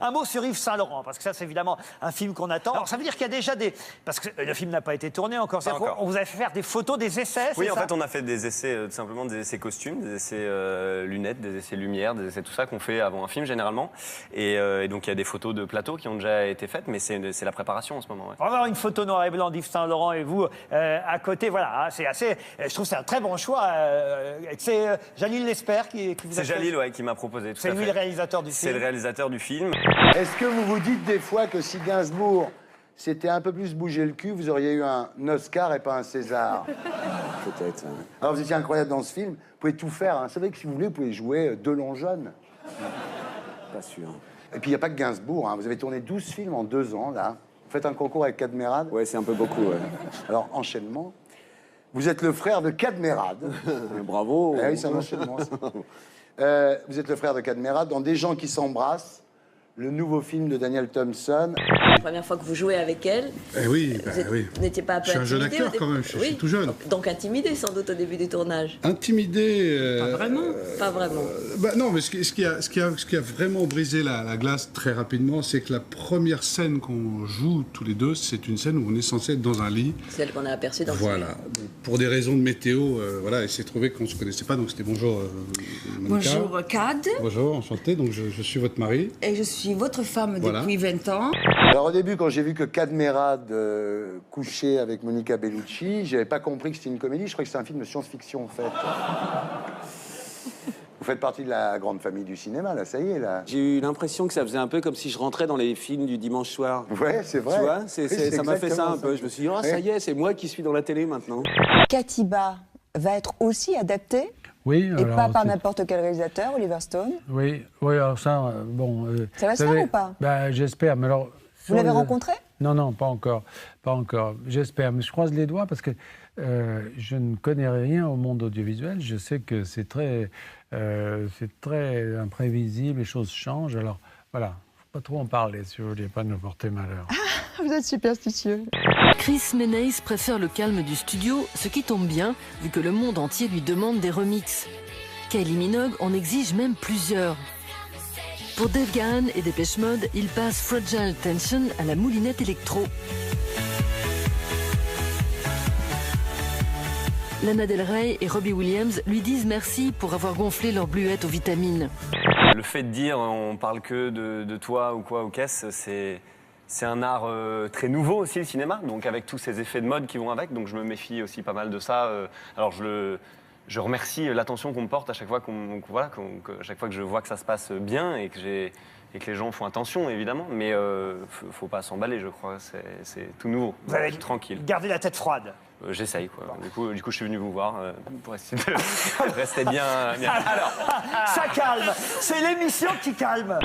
Un mot sur Yves Saint-Laurent, parce que ça, c'est évidemment un film qu'on attend. Alors, ça veut dire qu'il y a déjà des... Parce que le film n'a pas été tourné encore. On vous a fait faire des photos, des essais, Oui, en ça fait, on a fait des essais, tout simplement des essais costumes, des essais lunettes, des essais lumière, des essais tout ça qu'on fait avant un film, généralement. Et donc, il y a des photos de plateau qui ont déjà été faites, mais c'est la préparation en ce moment. Ouais. On va voir une photo noir et blanc d'Yves Saint-Laurent et vous à côté. Voilà, c'est assez... Je trouve que c'est un très bon choix. C'est Jalil Lesper qui vous a fait... C'est Jalil, ouais, qui m'a proposé. C'est lui le réalisateur du film. C'est le réalisateur du film. Est-ce que vous vous dites des fois que si Gainsbourg s'était un peu plus bougé le cul, vous auriez eu un Oscar et pas un César? Peut-être. Alors vous étiez incroyable dans ce film. Vous pouvez tout faire. Hein. Vous savez que si vous voulez, vous pouvez jouer Delon jeune. Pas sûr. Et puis il n'y a pas que Gainsbourg. Hein. Vous avez tourné 12 films en 2 ans, là. Vous faites un concours avec Cadmerade. Ouais, c'est un peu beaucoup, ouais. Alors, enchaînement. Vous êtes le frère de Cadmerade. Bravo. Ah oui, c'est un enchaînement. Vous êtes le frère de Cadmerade dans Des gens qui s'embrassent. Le nouveau film de Daniel Thompson. La première fois que vous jouez avec elle, oui, vous n'étiez pas un peu je suis un intimidé jeune acteur quand même, je suis tout jeune. Donc intimidé sans doute au début du tournage. Intimidé. Pas vraiment. Pas vraiment. Non, mais ce qui a vraiment brisé la glace très rapidement, c'est que la première scène qu'on joue tous les deux, c'est une scène où on est censé être dans un lit. Celle qu'on a aperçue dans le Voilà. Donc, pour des raisons de météo, voilà, il s'est trouvé qu'on se connaissait pas, donc c'était bonjour. Monica. Bonjour Cad. Bonjour, enchanté. Donc je suis votre mari. Et je suis votre femme depuis 20 ans. Alors au début, quand j'ai vu que Cadmerade couchait avec Monica Bellucci, j'avais pas compris que c'était une comédie. Je croyais que c'était un film de science-fiction, en fait. Vous faites partie de la grande famille du cinéma, là, ça y est, là. J'ai eu l'impression que ça faisait un peu comme si je rentrais dans les films du dimanche soir. Ouais, c'est vrai. Tu vois, Oui, ça m'a fait ça un exactement peu. Je me suis dit, oh, ça y est, c'est moi qui suis dans la télé maintenant. Katiba va être aussi adaptée. Oui, et pas par n'importe quel réalisateur, Oliver Stone. Oui, alors ça, bon... ça va se faire ou pas? J'espère, mais alors... Vous l'avez rencontré? Non, pas encore. J'espère, mais je croise les doigts parce que je ne connais rien au monde audiovisuel. Je sais que c'est très imprévisible, les choses changent. Alors, voilà, faut pas trop en parler si vous vouliez pas nous porter malheur. Ah, vous êtes superstitieux. Chris Meneys préfère le calme du studio, ce qui tombe bien, vu que le monde entier lui demande des remixes. Kylie Minogue en exige même plusieurs. Pour Dave Gahan et Depeche Mode, il passe Fragile Tension à la moulinette électro. Lana Del Rey et Robbie Williams lui disent merci pour avoir gonflé leur bluette aux vitamines. Le fait de dire on parle que de toi ou quoi ou qu'est-ce, c'est un art très nouveau aussi, le cinéma, donc avec tous ces effets de mode qui vont avec, donc je me méfie aussi pas mal de ça. Alors je remercie l'attention qu'on me porte à chaque fois à chaque fois que je vois que ça se passe bien et que les gens font attention, évidemment, mais faut pas s'emballer, je crois, c'est tout nouveau, Vous allez tranquille. Garder la tête froide. J'essaye, quoi. Du coup, je suis venu vous voir pour essayer de rester bien. Alors, ça calme. C'est l'émission qui calme.